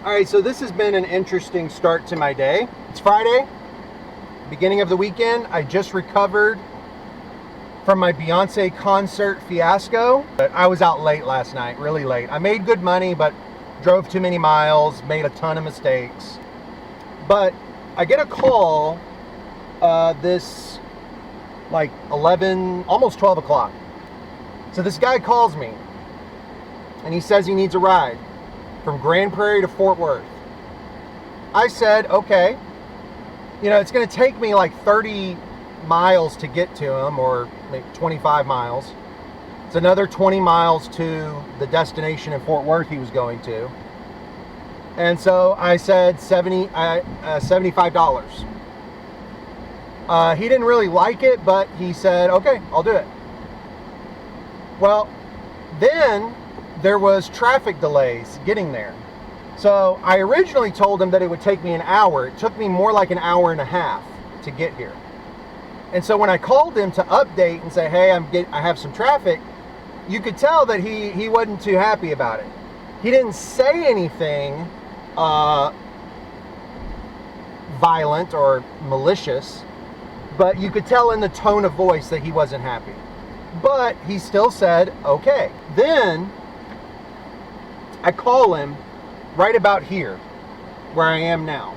All right, so this has been an interesting start to my day. It's Friday, beginning of the weekend. I just recovered from my Beyonce concert fiasco. I was out late last night, really late. I made good money, but drove too many miles, made a ton of mistakes. But I get a call this like 11, almost 12 o'clock. So this guy calls me and he says he needs a ride from Grand Prairie to Fort Worth. I said, okay. You know, it's going to take me like 30 miles to get to him, or maybe 25 miles. It's another 20 miles to the destination in Fort Worth he was going to. And so I said $75. He didn't really like it, but he said, okay, I'll do it. Well, then there was traffic delays getting there. So I originally told him that it would take me an hour. It took me more like an hour and a half to get here. And so when I called him to update and say, hey, I have some traffic, you could tell that he wasn't too happy about it. He didn't say anything violent or malicious, but you could tell in the tone of voice that he wasn't happy. But he still said, okay. Then I call him right about here, where I am now.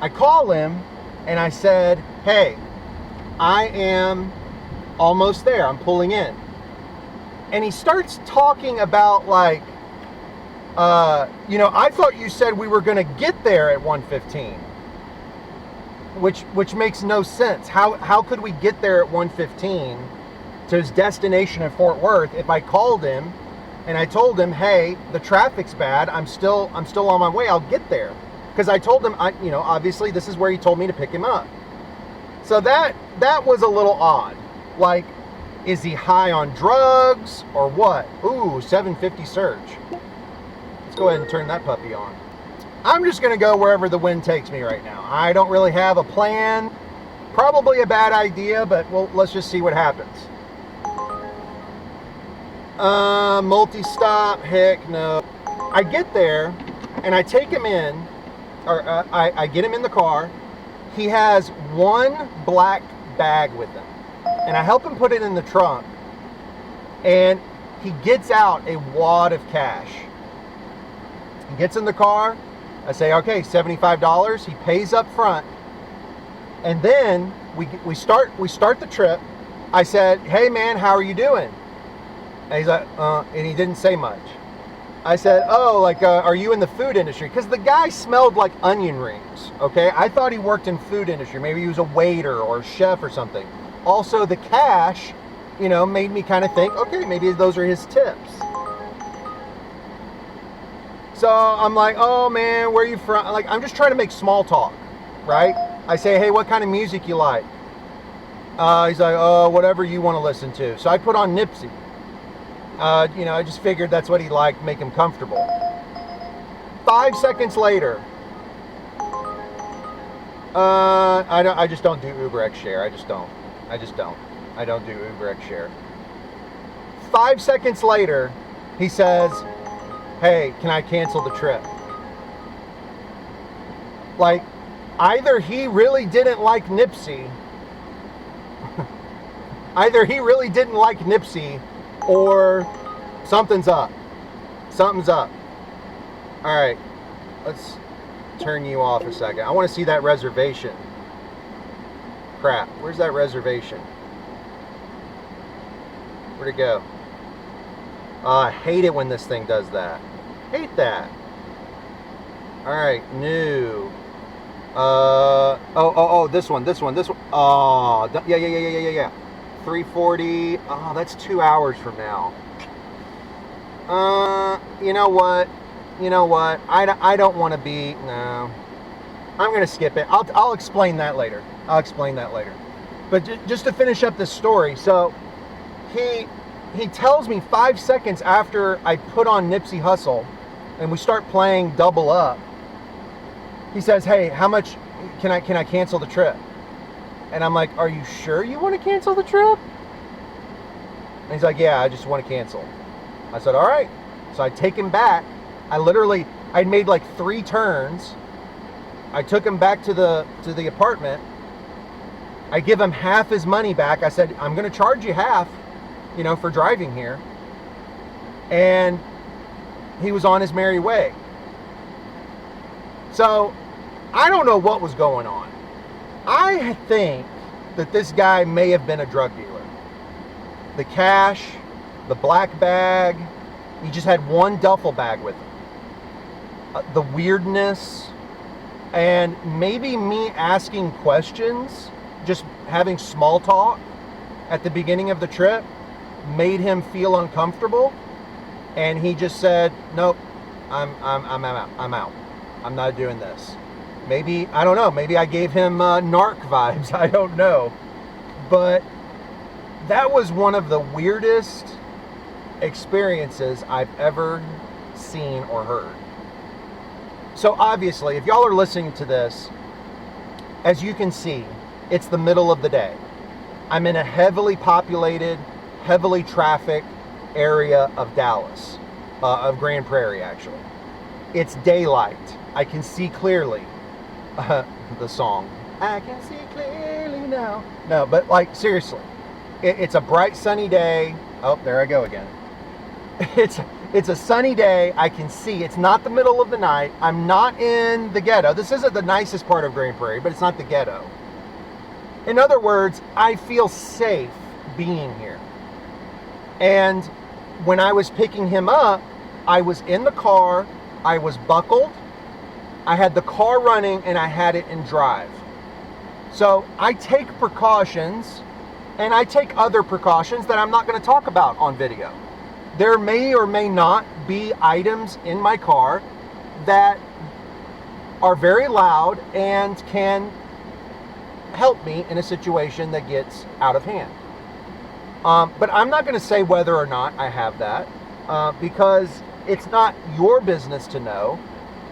I call him and I said, hey, I am almost there. I'm pulling in. And he starts talking about like, I thought you said we were going to get there at 1:15, which makes no sense. How could we get there at 1:15 to his destination in Fort Worth if I called him and I told him, hey, the traffic's bad. I'm still on my way. I'll get there. Because I told him, obviously this is where he told me to pick him up. So that was a little odd. Like, is he high on drugs or what? Ooh, 750 surge. Let's go ahead and turn that puppy on. I'm just going to go wherever the wind takes me right now. I don't really have a plan. Probably a bad idea, but let's just see what happens. Multi-stop, heck no. I get there and I take him in, or I get him in the car. He has one black bag with him and I help him put it in the trunk, and he gets out a wad of cash. He gets in the car. I say, okay, $75. He pays up front, and then we start the trip. I said, hey man, how are you doing? And he's like, and he didn't say much. I said, oh, like, are you in the food industry? Because the guy smelled like onion rings, okay? I thought he worked in food industry. Maybe he was a waiter or a chef or something. Also, the cash, made me kind of think, okay, maybe those are his tips. So I'm like, oh man, where are you from? Like, I'm just trying to make small talk, right? I say, hey, what kind of music you like? He's like, oh, whatever you want to listen to. So I put on Nipsey. I just figured that's what he liked, make him comfortable. 5 seconds later, I just don't do UberX Share. I don't do UberX Share. 5 seconds later, he says, hey, can I cancel the trip? Like, either he really didn't like Nipsey, or something's up. Something's up. All right, let's turn you off a second. I want to see that reservation. Crap, where's that reservation? Where'd it go? I hate it when this thing does that. Hate that. All right, new. This one. Oh, yeah. 340. Oh, that's 2 hours from now. You know what? I don't want to be. No, I'm gonna skip it. I'll explain that later. But just to finish up this story, so he tells me 5 seconds after I put on Nipsey Hussle, and we start playing Double Up. He says, "Hey, how much can I cancel the trip?" And I'm like, "Are you sure you want to cancel the trip?" And he's like, "Yeah, I just want to cancel." I said, "All right." So I take him back. I literally I'd made like 3 turns. I took him back to the apartment. I give him half his money back. I said, I'm going to charge you half, for driving here. And he was on his merry way. So I don't know what was going on. I think that this guy may have been a drug dealer. The cash, the black bag, he just had one duffel bag with him. The weirdness, and maybe me asking questions, just having small talk at the beginning of the trip made him feel uncomfortable, and he just said, nope, I'm out. I'm not doing this. Maybe, I don't know, maybe I gave him narc vibes, I don't know. But that was one of the weirdest experiences I've ever seen or heard. So obviously, if y'all are listening to this, as you can see, it's the middle of the day. I'm in a heavily populated, heavily trafficked area of Dallas, of Grand Prairie actually. It's daylight. I can see clearly. The song, I can see clearly now. No, but like seriously, it's a bright sunny day. Oh, there I go again. It's a sunny day. I can see. It's not the middle of the night. I'm not in the ghetto. This isn't the nicest part of Grand Prairie, but it's not the ghetto. In other words, I feel safe being here. And when I was picking him up, I was in the car, I was buckled, I had the car running, and I had it in drive. So I take precautions, and I take other precautions that I'm not going to talk about on video. There may or may not be items in my car that are very loud and can help me in a situation that gets out of hand. But I'm not going to say whether or not I have that because it's not your business to know.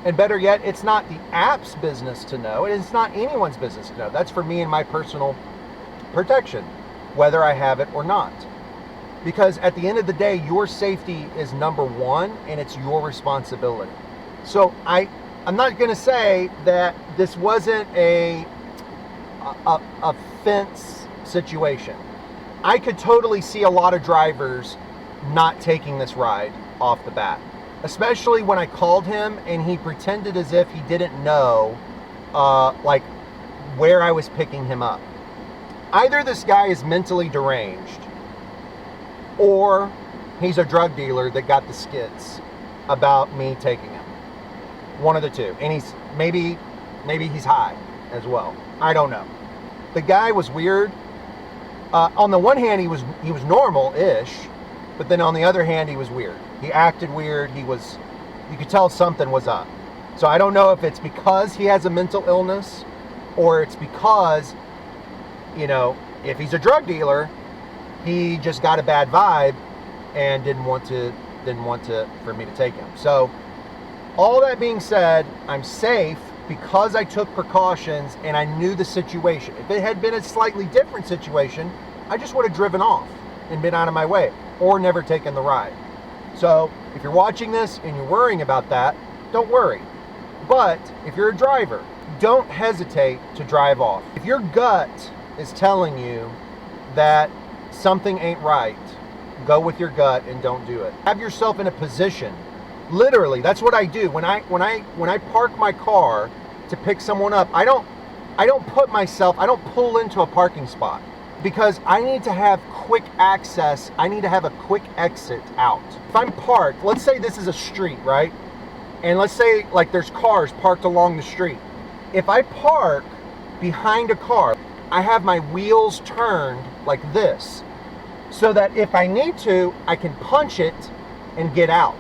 And better yet, it's not the app's business to know. It's not anyone's business to know. That's for me and my personal protection, whether I have it or not. Because at the end of the day, your safety is number one, and it's your responsibility. So I'm not going to say that this wasn't a fence situation. I could totally see a lot of drivers not taking this ride off the bat. Especially when I called him and he pretended as if he didn't know like where I was picking him up. Either this guy is mentally deranged or he's a drug dealer that got the skits about me taking him. One of the two. And he's maybe he's high as well. I don't know. The guy was weird. On the one hand, he was normal-ish, but then on the other hand, he was weird. He acted weird. You could tell something was up. So I don't know if it's because he has a mental illness or it's because, if he's a drug dealer, he just got a bad vibe and didn't want for me to take him. So all that being said, I'm safe because I took precautions and I knew the situation. If it had been a slightly different situation, I just would have driven off and been out of my way or never taken the ride. So if you're watching this and you're worrying about that, don't worry. But if you're a driver, don't hesitate to drive off. If your gut is telling you that something ain't right, go with your gut and don't do it. Have yourself in a position. Literally, that's what I do. When I park my car to pick someone up, I don't pull into a parking spot because I need to have quick access. I need to have a quick exit out. If I'm parked, let's say this is a street, right? And let's say like there's cars parked along the street. If I park behind a car, I have my wheels turned like this so that if I need to, I can punch it and get out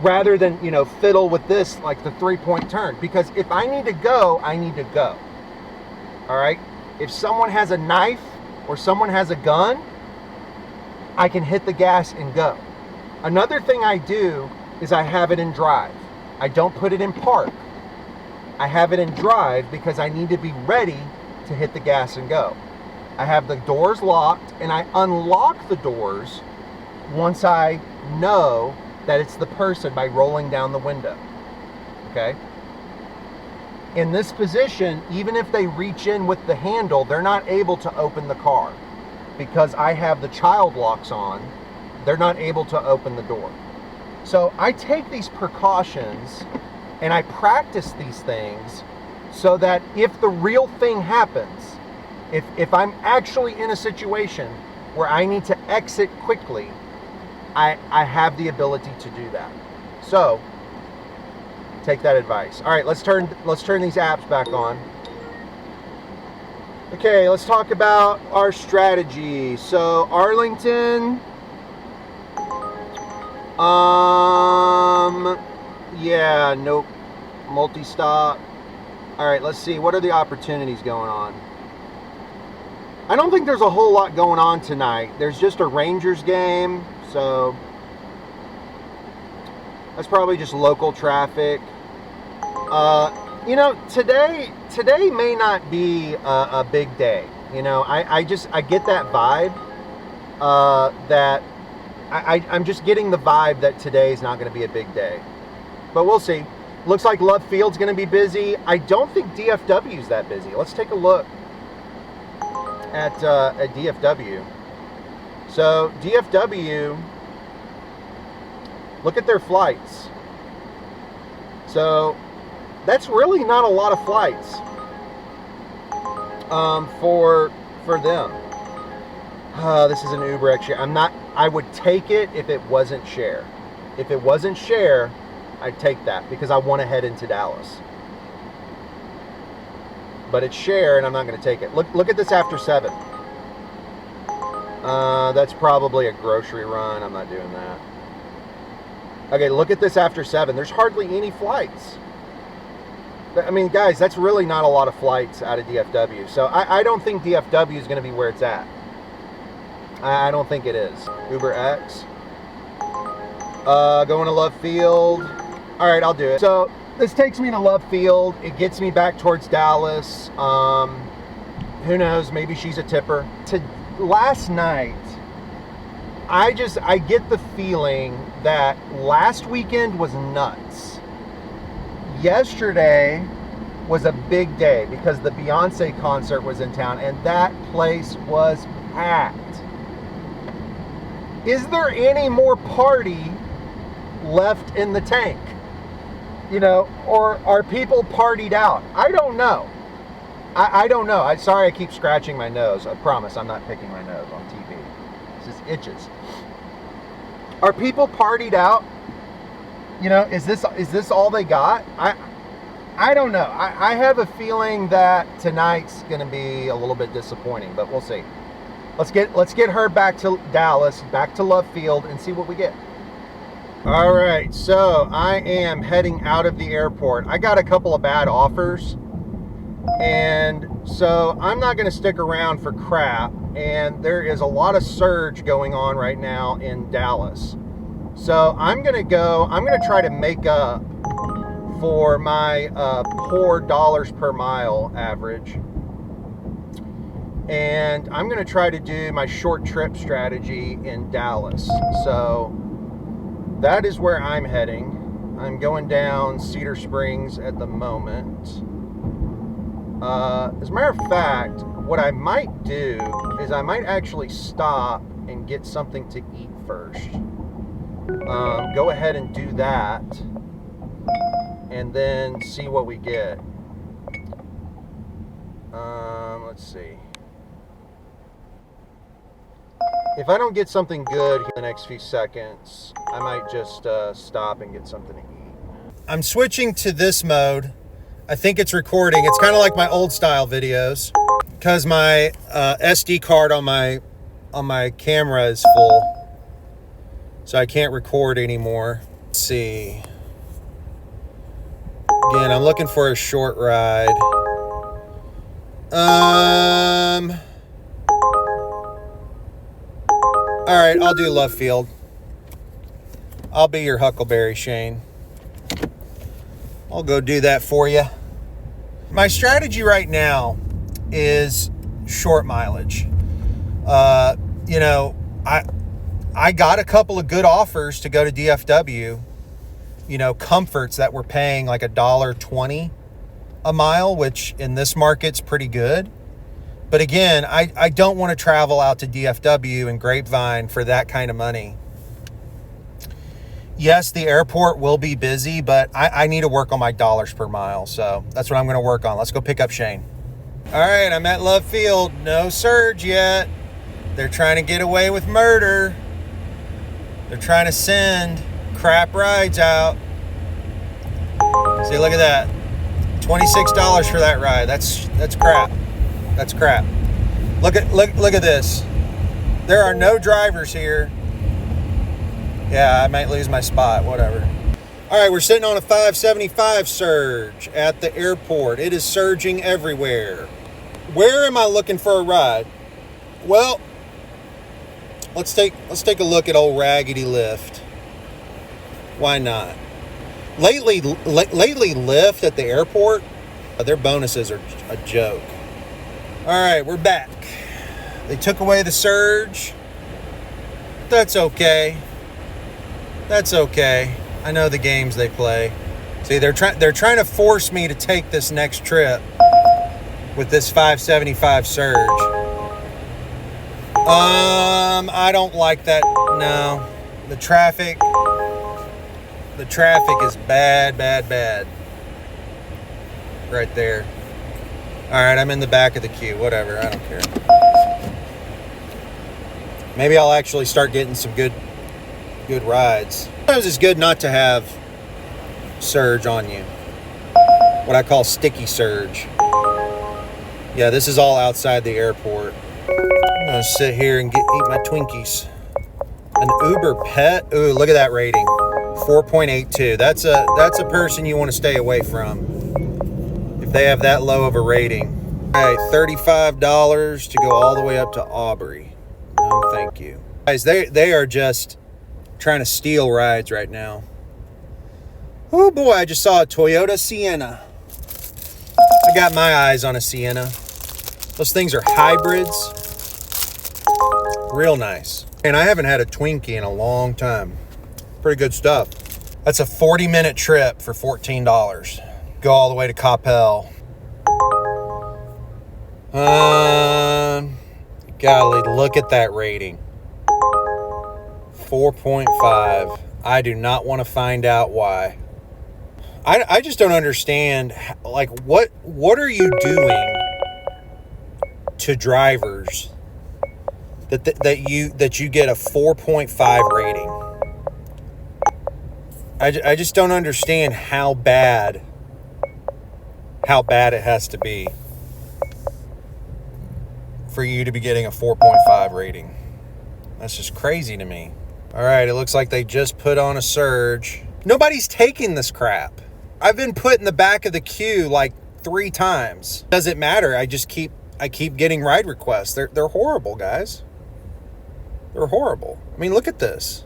rather than, fiddle with this like the 3-point turn. Because if I need to go, I need to go. All right? If someone has a knife or someone has a gun, I can hit the gas and go. Another thing I do is I have it in drive. I don't put it in park. I have it in drive because I need to be ready to hit the gas and go. I have the doors locked and I unlock the doors once I know that it's the person by rolling down the window. okay? In this position, even if they reach in with the handle, they're not able to open the car because I have the child locks on. They're not able to open the door. So I take these precautions and I practice these things so that if the real thing happens, if I'm actually in a situation where I need to exit quickly, I have the ability to do that. So take that advice. All right, let's turn these apps back on. Okay, let's talk about our strategy. So Arlington, yeah, nope, multi-stop. All right, let's see, what are the opportunities going on? I don't think there's a whole lot going on tonight. There's just a Rangers game, so that's probably just local traffic. You know, today may not be a big day. You know, I get that vibe, that I'm just getting the vibe that today's not going to be a big day. But we'll see. Looks like Love Field's going to be busy. I don't think DFW's that busy. Let's take a look at DFW. So DFW, look at their flights. So that's really not a lot of flights for them. This is an UberX share. I would take it if it wasn't share. If it wasn't share, I'd take that because I want to head into Dallas. But it's share and I'm not going to take it. Look at this after 7. That's probably a grocery run. I'm not doing that. Okay, look at this after 7. There's hardly any flights. I mean, guys, that's really not a lot of flights out of DFW. So I don't think DFW is going to be where it's at. I don't think it is. UberX. Going to Love Field. All right, I'll do it. So this takes me to Love Field. It gets me back towards Dallas. Who knows? Maybe she's a tipper. Last night, I get the feeling that last weekend was nuts. Yesterday was a big day because the Beyonce concert was in town and that place was packed. Is there any more party left in the tank? You know, or are people partied out? I don't know. I don't know. Sorry I keep scratching my nose. I promise I'm not picking my nose on TV. It just itches. Are people partied out? You know, is this all they got? I don't know. I have a feeling that tonight's going to be a little bit disappointing, but we'll see. Let's get her back to Dallas, back to Love Field, and see what we get. All right, so I am heading out of the airport. I got a couple of bad offers, and so I'm not going to stick around for crap. And there is a lot of surge going on right now in Dallas. So I'm going to try to make up for my poor dollars per mile average. And I'm going to try to do my short trip strategy in Dallas. So that is where I'm heading. I'm going down Cedar Springs at the moment. As a matter of fact, what I might do is I might actually stop and get something to eat first. Go ahead and do that, and then see what we get. Let's see. If I don't get something good in the next few seconds, I might just stop and get something to eat. I'm switching to this mode. I think it's recording. It's kind of like my old style videos because my SD card on my camera is full, so I can't record anymore. Let's see. Again, I'm looking for a short ride. All right, I'll do Love Field. I'll be your Huckleberry, Shane. I'll go do that for you. My strategy right now is short mileage. You know, I got a couple of good offers to go to DFW, comforts that we're paying like $1.20 a mile, which in this market's pretty good. But again, I don't want to travel out to DFW and Grapevine for that kind of money. Yes, the airport will be busy, but I need to work on my dollars per mile. So that's what I'm going to work on. Let's go pick up Shane. All right, I'm at Love Field. No surge yet. They're trying to get away with murder. They're trying to send crap rides out. See, look at that. $26 for that ride. That's crap. That's crap. Look at this. There are no drivers here. Yeah, I might lose my spot, whatever. All right, we're sitting on a 575 surge at the airport. It is surging everywhere. Where am I looking for a ride? Well, let's take a look at old Raggedy Lyft. Why not? Lately, Lyft at the airport, their bonuses are a joke. All right, we're back. They took away the surge. That's okay. That's okay. I know the games they play. See, they're trying to force me to take this next trip with this 575 surge. I don't like that. No. The traffic is bad. Right there. All right, I'm in the back of the queue. Whatever, I don't care. Maybe I'll actually start getting some good rides. Sometimes it's good not to have surge on you. What I call sticky surge. Yeah, this is all outside the airport. I'm gonna sit here and eat my Twinkies. An Uber pet. Ooh, look at that rating. 4.82. That's a person you want to stay away from if they have that low of a rating. All right, $35 to go all the way up to Aubrey. No, thank you. Guys, they are just trying to steal rides right now. Oh boy, I just saw a Toyota Sienna. I got my eyes on a Sienna. Those things are hybrids. Real nice. And I haven't had a Twinkie in a long time. Pretty good stuff. That's a 40-minute trip for $14. Go all the way to Coppell. Golly, look at that rating. 4.5. I do not want to find out why. I just don't understand, like, what are you doing to drivers that you get a 4.5 rating? I just don't understand how bad it has to be for you to be getting a 4.5 rating. That's just crazy to me. All right, it looks like they just put on a surge. Nobody's taking this crap. I've been put in the back of the queue like 3 times. Doesn't matter. I keep getting ride requests. They're horrible, guys. They're horrible. I mean, look at this.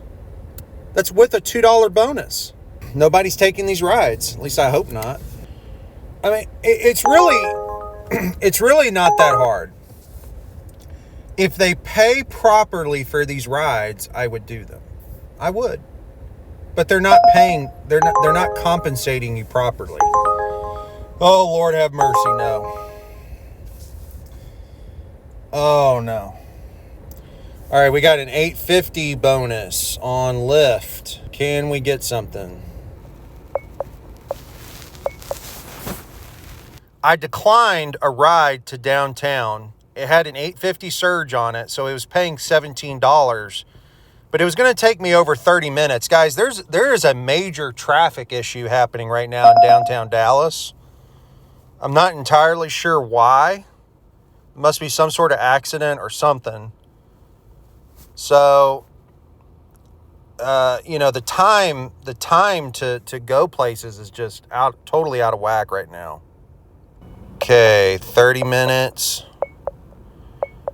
That's with a $2 bonus. Nobody's taking these rides. At least I hope not. I mean, it's really not that hard. If they pay properly for these rides, I would do them. I would. But they're not paying, they're not compensating you properly. Oh, Lord have mercy, no. Oh, no. All right, we got an $8.50 bonus on Lyft. Can we get something? I declined a ride to downtown. It had an $8.50 surge on it, so it was paying $17. But it was going to take me over 30 minutes. Guys, there is a major traffic issue happening right now in downtown Dallas. I'm not entirely sure why. It must be some sort of accident or something. So, the time to go places is just totally out of whack right now. Okay, 30 minutes.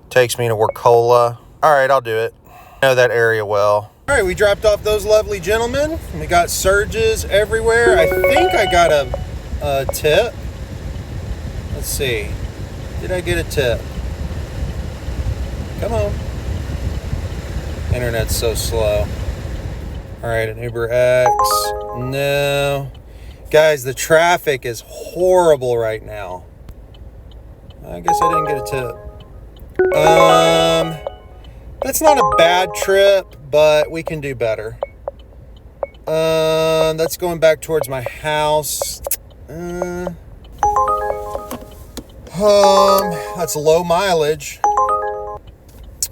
Takes me to Wakulla. All right, I'll do it. I know that area well. All right, we dropped off those lovely gentlemen. We got surges everywhere. I think I got a tip. Let's see. Did I get a tip? Come on. Internet's so slow. All right, an Uber X. No. Guys, the traffic is horrible right now. I guess I didn't get a tip. That's not a bad trip, but we can do better. That's going back towards my house. That's low mileage.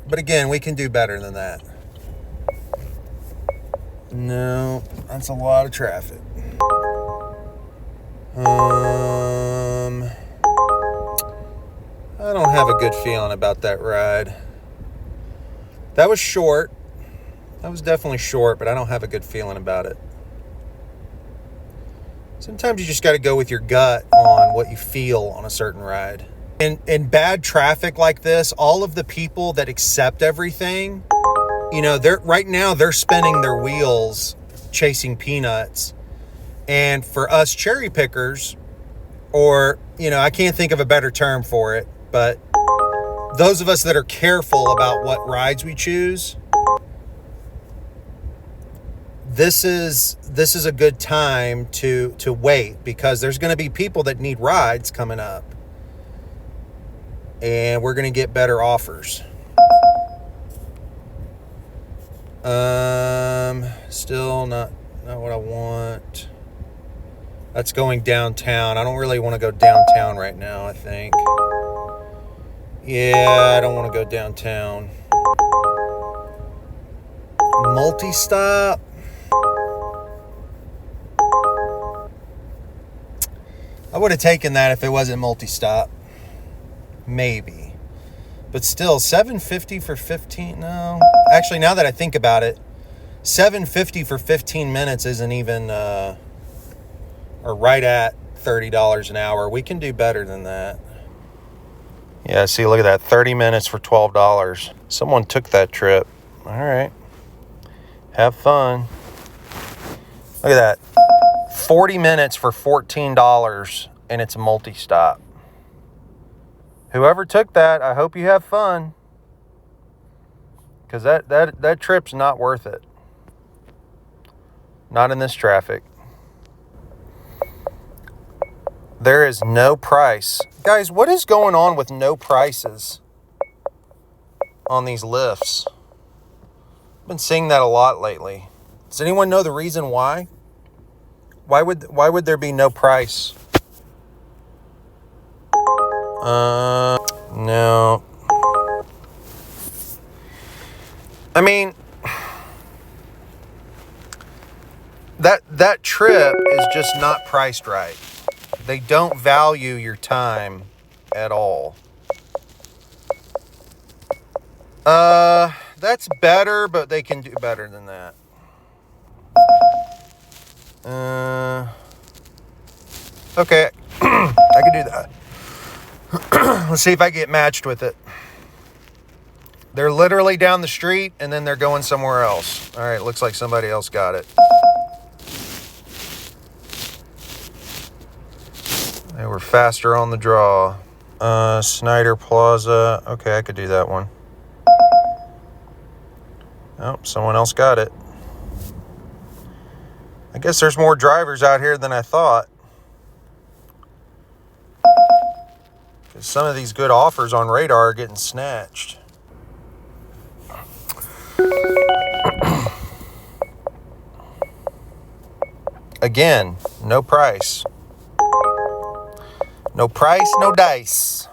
But again, we can do better than that. No, that's a lot of traffic. I don't have a good feeling about that ride. That was short. That was definitely short, but I don't have a good feeling about it. Sometimes you just got to go with your gut on what you feel on a certain ride. In bad traffic like this, all of the people that accept everything, you know, right now they're spinning their wheels chasing peanuts. And for us cherry pickers, or, you know, I can't think of a better term for it, but those of us that are careful about what rides we choose, this is a good time to wait, because there's going to be people that need rides coming up, and we're going to get better offers. Still not what I want. That's going downtown. I don't really want to go downtown right now, I think. Yeah, I don't want to go downtown. Multi-stop. I would have taken that if it wasn't multi-stop. Maybe. But still, $7.50 for 15? No. Actually, now that I think about it, $7.50 for 15 minutes isn't even, or right at $30 an hour. We can do better than that. Yeah, see, look at that. 30 minutes for $12. Someone took that trip. All right. Have fun. Look at that. 40 minutes for $14, and it's a multi-stop. Whoever took that, I hope you have fun. Because that trip's not worth it. Not in this traffic. There is no price. Guys, what is going on with no prices on these lifts? I've been seeing that a lot lately. Does anyone know the reason why? Why would there be no price? No. I mean, that trip is just not priced right. They don't value your time at all. That's better, but they can do better than that. Okay, I can do that. Let's see if I get matched with it. They're literally down the street, and then they're going somewhere else. All right, looks like somebody else got it. They were faster on the draw. Snyder Plaza. Okay, I could do that one. Oh, someone else got it. I guess there's more drivers out here than I thought. Some of these good offers on Radar are getting snatched. Again, no price. No price, no dice.